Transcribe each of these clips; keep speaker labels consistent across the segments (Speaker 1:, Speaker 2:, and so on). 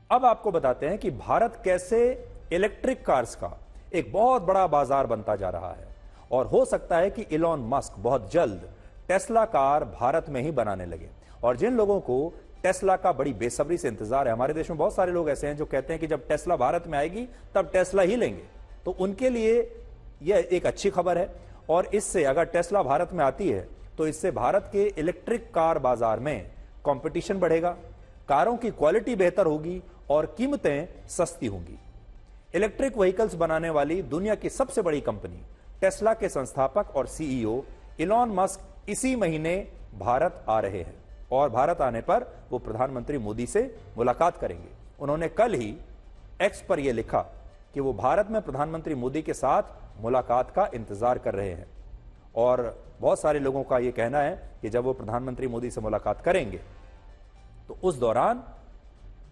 Speaker 1: अब आपको बताते हैं कि भारत कैसे इलेक्ट्रिक कार्स का एक बहुत बड़ा बाजार बनता जा रहा है और हो सकता है कि इलॉन मस्क बहुत जल्द टेस्ला कार भारत में ही बनाने लगे। और जिन लोगों को टेस्ला का बड़ी बेसब्री से इंतजार है, हमारे देश में बहुत सारे लोग ऐसे हैं जो कहते हैं कि जब टेस्ला भारत में आएगी तब टेस्ला ही लेंगे, तो उनके लिए यह एक अच्छी खबर है। और इससे अगर टेस्ला भारत में आती है तो इससे भारत के इलेक्ट्रिक कार बाजार में कंपटीशन बढ़ेगा, कारों की क्वालिटी बेहतर होगी और कीमतें सस्ती होंगी। इलेक्ट्रिक व्हीकल्स बनाने वाली दुनिया की सबसे बड़ी कंपनी टेस्ला के संस्थापक और सीईओ इलॉन मस्क इसी महीने भारत आ रहे हैं और भारत आने पर वो प्रधानमंत्री मोदी से मुलाकात करेंगे। उन्होंने कल ही एक्स पर यह लिखा कि वो भारत में प्रधानमंत्री मोदी के साथ मुलाकात का इंतजार कर रहे हैं और बहुत सारे लोगों का यह कहना है कि जब वो प्रधानमंत्री मोदी से मुलाकात करेंगे तो उस दौरान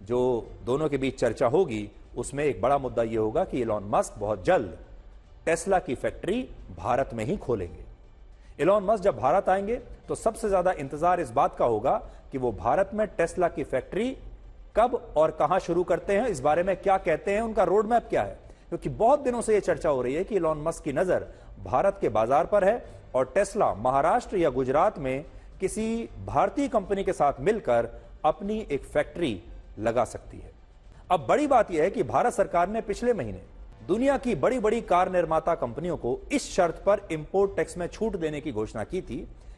Speaker 1: जो दोनों के बीच चर्चा होगी उसमें एक बड़ा मुद्दा यह होगा कि इलॉन मस्क बहुत जल्द टेस्ला की फैक्ट्री भारत में ही खोलेंगे। इलॉन मस्क जब भारत आएंगे तो सबसे ज्यादा इंतजार इस बात का होगा कि वो भारत में टेस्ला की फैक्ट्री कब और कहां शुरू करते हैं, इस बारे में क्या कहते हैं, उनका रोड मैप क्या है। क्योंकि बहुत दिनों से यह चर्चा हो रही है कि इलॉन मस्क की नजर भारत के बाजार पर है और टेस्ला महाराष्ट्र या गुजरात में किसी भारतीय कंपनी के साथ मिलकर अपनी एक फैक्ट्री लगा सकती है। अब बड़ी बात यह है कि भारत सरकार ने पिछले महीने दुनिया की बड़ी बड़ी कार निर्माता कंपनियों को इस शर्त पर इंपोर्ट टैक्स में छूट देने की घोषणा की थी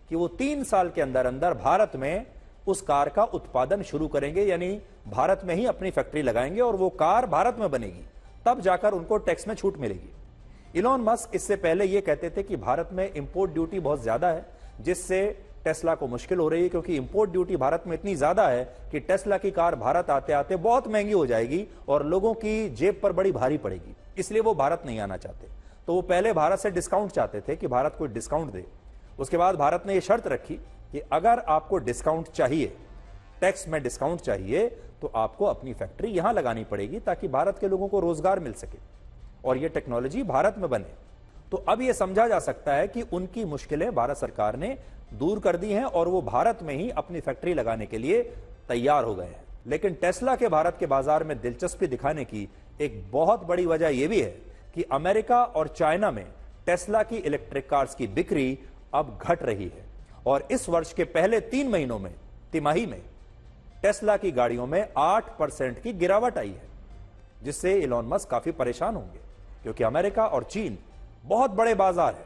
Speaker 1: कि वो 3 साल के अंदर अंदर भारत में उस कार का उत्पादन शुरू करेंगे, यानी भारत में ही अपनी फैक्ट्री लगाएंगे और वो कार भारत में बनेगी, तब जाकर उनको टैक्स में छूट मिलेगी। इलॉन मस्क इससे पहले यह कहते थे कि भारत में इंपोर्ट ड्यूटी बहुत ज्यादा है जिससे टेस्ला को मुश्किल हो रही है, क्योंकि इंपोर्ट ड्यूटी भारत में इतनी ज्यादा है कि टेस्ला की कार भारत आते आते बहुत महंगी हो जाएगी और लोगों की जेब पर बड़ी भारी पड़ेगी, इसलिए वो भारत नहीं आना चाहते। तो वो पहले भारत से डिस्काउंट चाहते थे कि भारत को डिस्काउंट दे। उसके बाद भारत ने यह शर्त रखी कि अगर आपको डिस्काउंट चाहिए, टैक्स में डिस्काउंट चाहिए, तो आपको अपनी फैक्ट्री यहां लगानी पड़ेगी ताकि भारत के लोगों को रोजगार मिल सके और यह टेक्नोलॉजी भारत में बने। तो अब यह समझा जा सकता है कि उनकी मुश्किलें भारत सरकार ने दूर कर दी हैं और वो भारत में ही अपनी फैक्ट्री लगाने के लिए तैयार हो गए हैं। लेकिन टेस्ला के भारत के बाजार में दिलचस्पी दिखाने की एक बहुत बड़ी वजह यह भी है कि अमेरिका और चाइना में टेस्ला की इलेक्ट्रिक कार्स की बिक्री अब घट रही है और इस वर्ष के पहले 3 महीनों में, तिमाही में, टेस्ला की गाड़ियों में 8% की गिरावट आई है, जिससे इलॉन मस्क काफी परेशान होंगे क्योंकि अमेरिका और चीन बहुत बड़े बाजार है।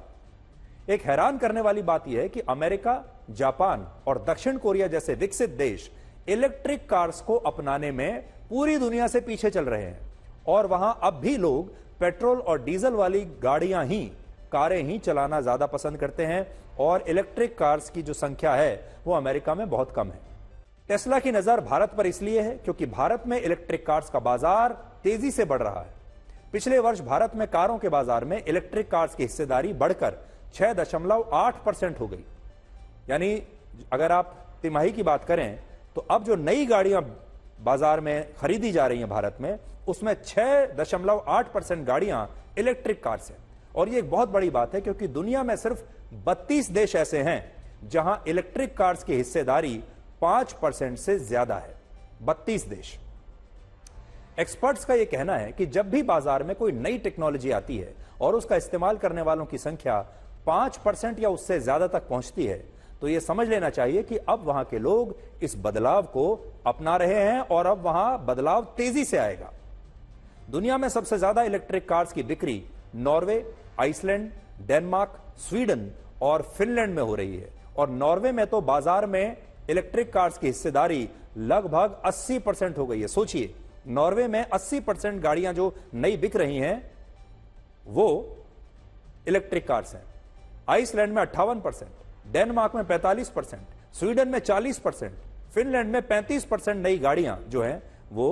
Speaker 1: एक हैरान करने वाली बात यह है कि अमेरिका, जापान और दक्षिण कोरिया जैसे विकसित देश इलेक्ट्रिक कार्स को अपनाने में पूरी दुनिया से पीछे चल रहे हैं और वहां अब भी लोग पेट्रोल और डीजल वाली गाड़ियां ही, कारें ही चलाना ज्यादा पसंद करते हैं और इलेक्ट्रिक कार्स की जो संख्या है वो अमेरिका में बहुत कम है। टेस्ला की नजर भारत पर इसलिए है क्योंकि भारत में इलेक्ट्रिक कार्स का बाजार तेजी से बढ़ रहा है। पिछले वर्ष भारत में कारों के बाजार में इलेक्ट्रिक कार्स की हिस्सेदारी बढ़कर 6.8% हो गई। यानी अगर आप तिमाही की बात करें तो अब जो नई गाड़ियां बाजार में खरीदी जा रही हैं भारत में, उसमें 6.8% गाड़ियां इलेक्ट्रिक कार्स हैं। और ये एक बहुत बड़ी बात है क्योंकि दुनिया में सिर्फ 32 देश ऐसे हैं जहां इलेक्ट्रिक कार्स की हिस्सेदारी 5% से ज्यादा है। 32 देश। एक्सपर्ट्स का यह कहना है कि जब भी बाजार में कोई नई टेक्नोलॉजी आती है और उसका इस्तेमाल करने वालों की संख्या 5% या उससे ज्यादा तक पहुंचती है तो यह समझ लेना चाहिए कि अब वहां के लोग इस बदलाव को अपना रहे हैं और अब वहां बदलाव तेजी से आएगा। दुनिया में सबसे ज्यादा इलेक्ट्रिक कार्स की बिक्री नॉर्वे, आइसलैंड, डेनमार्क, स्वीडन और फिनलैंड में हो रही है और नॉर्वे में तो बाजार में इलेक्ट्रिक कार्स की हिस्सेदारी लगभग 80% हो गई है। सोचिए, नॉर्वे में 80% गाड़ियां जो नई बिक रही हैं वो इलेक्ट्रिक कार्स हैं, आइसलैंड में 58%, डेनमार्क में 45%, स्वीडन में 40%, फिनलैंड में 35% नई गाड़ियां जो हैं वो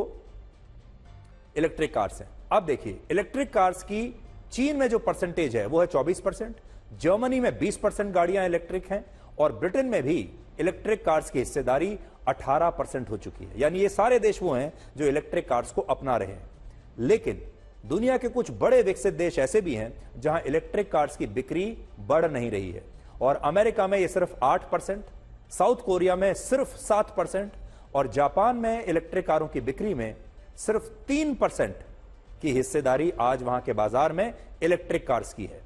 Speaker 1: इलेक्ट्रिक कार्स हैं। अब देखिए, इलेक्ट्रिक कार्स की चीन में जो परसेंटेज है वो है 24%, जर्मनी में 20% गाड़ियां इलेक्ट्रिक हैं और ब्रिटेन में भी इलेक्ट्रिक कार्स की हिस्सेदारी 18% हो चुकी है। यानी ये सारे देश वो हैं जो इलेक्ट्रिक कार्स को अपना रहे हैं। लेकिन दुनिया के कुछ बड़े विकसित देश ऐसे भी हैं जहां इलेक्ट्रिक कार्स की बिक्री बढ़ नहीं रही है और अमेरिका में ये सिर्फ 8%, साउथ कोरिया में सिर्फ 7% और जापान में इलेक्ट्रिक कारों की बिक्री में सिर्फ 3% की हिस्सेदारी आज वहां के बाजार में इलेक्ट्रिक कार्स की है।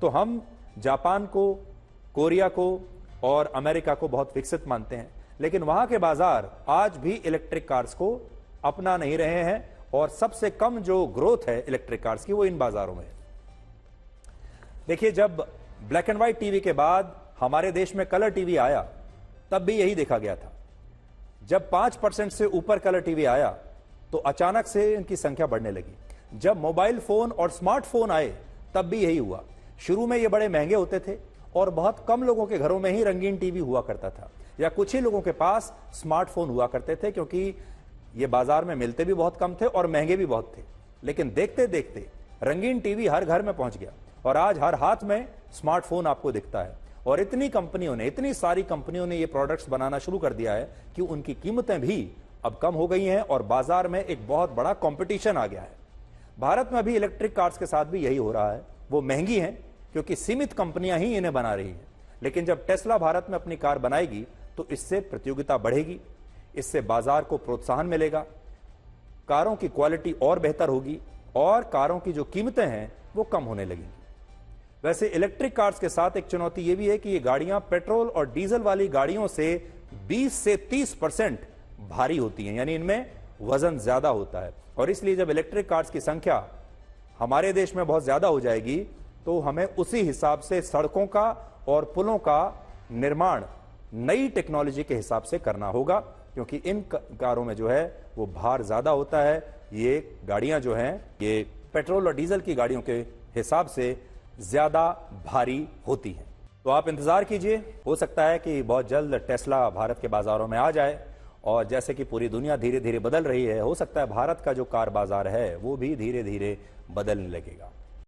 Speaker 1: तो हम जापान को, कोरिया को और अमेरिका को बहुत विकसित मानते हैं, लेकिन वहां के बाजार आज भी इलेक्ट्रिक कार्स को अपना नहीं रहे हैं और सबसे कम जो ग्रोथ है इलेक्ट्रिक कार्स की वो इन बाजारों में है। देखिए, जब ब्लैक एंड व्हाइट टीवी के बाद हमारे देश में कलर टीवी आया तब भी यही देखा गया था। जब 5% से ऊपर कलर टीवी आया तो अचानक से इनकी संख्या बढ़ने लगी। जब मोबाइल फोन और स्मार्टफोन आए तब भी यही हुआ। शुरू में ये बड़े महंगे होते थे और बहुत कम लोगों के घरों में ही रंगीन टीवी हुआ करता था, या कुछ ही लोगों के पास स्मार्टफोन हुआ करते थे, क्योंकि ये बाजार में मिलते भी बहुत कम थे और महंगे भी बहुत थे। लेकिन देखते देखते रंगीन टीवी हर घर में पहुंच गया और आज हर हाथ में स्मार्टफोन आपको दिखता है। और इतनी सारी कंपनियों ने ये प्रोडक्ट्स बनाना शुरू कर दिया है कि उनकी कीमतें भी अब कम हो गई हैं और बाजार में एक बहुत बड़ा कंपटीशन आ गया है। भारत में अभी इलेक्ट्रिक कार्स के साथ भी यही हो रहा है। वो महंगी हैं क्योंकि सीमित कंपनियां ही इन्हें बना रही हैं, लेकिन जब टेस्ला भारत में अपनी कार बनाएगी तो इससे प्रतियोगिता बढ़ेगी, इससे बाजार को प्रोत्साहन मिलेगा, कारों की क्वालिटी और बेहतर होगी और कारों की जो कीमतें हैं वो कम होने लगेंगी। वैसे इलेक्ट्रिक कार्स के साथ एक चुनौती यह भी है कि ये गाड़ियां पेट्रोल और डीजल वाली गाड़ियों से 20 से 30% भारी होती हैं, यानी इनमें वजन ज्यादा होता है। और इसलिए जब इलेक्ट्रिक कार्स की संख्या हमारे देश में बहुत ज्यादा हो जाएगी तो हमें उसी हिसाब से सड़कों का और पुलों का निर्माण नई टेक्नोलॉजी के हिसाब से करना होगा, क्योंकि इन कारों में जो है वो भार ज्यादा होता है। ये गाड़ियां जो हैं ये पेट्रोल और डीजल की गाड़ियों के हिसाब से ज्यादा भारी होती हैं। तो आप इंतजार कीजिए, हो सकता है कि बहुत जल्द टेस्ला भारत के बाजारों में आ जाए और जैसे कि पूरी दुनिया धीरे धीरे बदल रही है, हो सकता है भारत का जो कार बाजार है वो भी धीरे धीरे बदलने लगेगा।